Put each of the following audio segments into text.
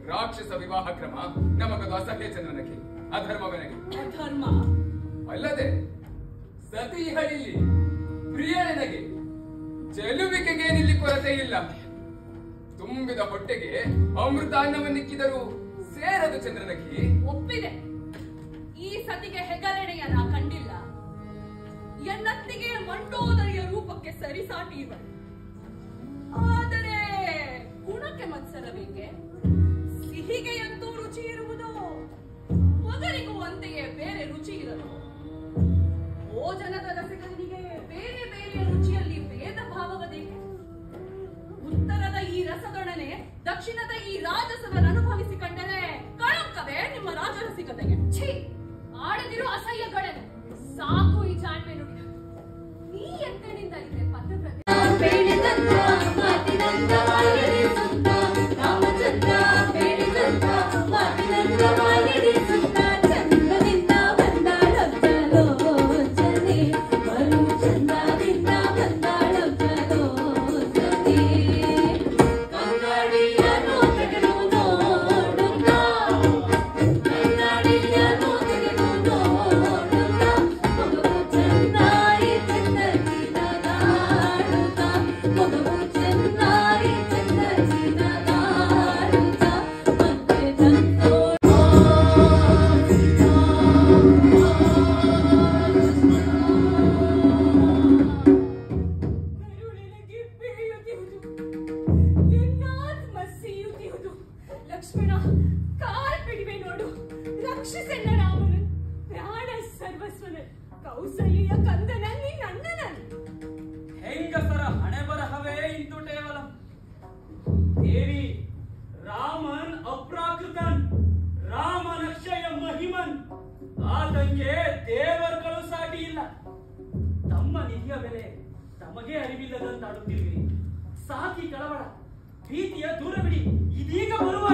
ರಾಕ್ಷಸ ವಿವಾಹ ಕ್ರಮ ನಮಗದು ಅಸಹ್ಯ ಚಂದ್ರನಕ್ಕೆ. ಅಧರ್ಮವೆನಗೆ ಅಧರ್ಮ ಅಲ್ಲದೆ ಸತಿ ಹಳಿಲಿ ಪ್ರಿಯನೆನಗೆ ಚೆಲುವಿಕೆಗೇನಿಲ್ಲಿ ಕೊರತೆ ಇಲ್ಲ. ತುಂಬಿದ ಹೊಟ್ಟೆಗೆ ಅಮೃತಾನ್ನವನ್ನಿಕ್ಕಿದರೂ ಸೇರದು ಚಂದ್ರನಕ್ಕೆ. ಒಪ್ಪಿದೆ, ಈ ಸತಿಗೆ ಹೆಗಲೆಣೆಯ ನಾ ಕಂಡಿಲ್ಲ. ಎನ್ನತ್ತಿಗೆ ಮಂಡೋದರಿಯ ರೂಪಕ್ಕೆ ಸರಿಸಾಟಿ ಇವಳು. ಆದರೆ ಗುಣಕ್ಕೆ ಮತ್ಸರಬೇಕೆ? ಸಿಹಿಗೆಯಂತೂ ರುಚಿ ಇರುವುದು, ಮಗನಿಗೂ ಅಂತೆಯೇ ಬೇರೆ ರುಚಿ ಇರಲು. ಭೋಜನದ ರಸಿಕನಿಗೆ ಬೇರೆ ಬೇರೆ ರುಚಿಯಲ್ಲಿ ಭೇದ ಭಾವವದೇಕೆ? ಉತ್ತರದ ಈ ರಸದೊಡನೆ ದಕ್ಷಿಣದ ಈ ರಾಜಸವನ್ನು ಅನುಭವಿಸಿಕೊಂಡರೆ ಕಳಂಕವೇ ನಿಮ್ಮ ರಾಜರಸಿಕತೆಗೆ. ಛೀ, ಆಡದಿರೋ ಅಸಹ್ಯಗಳನ್ನು ಸಾಕು. ಈ ಜಾಣ್ಮೆ ನುಡಿ ನೀ ಎಂತನಿಂದಲಿದೆ ಪತ್ರವ್ರತೆ ತಮಗೆ ಅರಿವಿಲ್ಲದಂತಾಡುತ್ತಿರುವಿರಿ. ಸಾಕಿ ಕಳವಳ, ಭೀತಿಯ ದೂರ ಬಿಡಿ. ಇದೀಗ ಬರುವ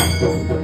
Thank you.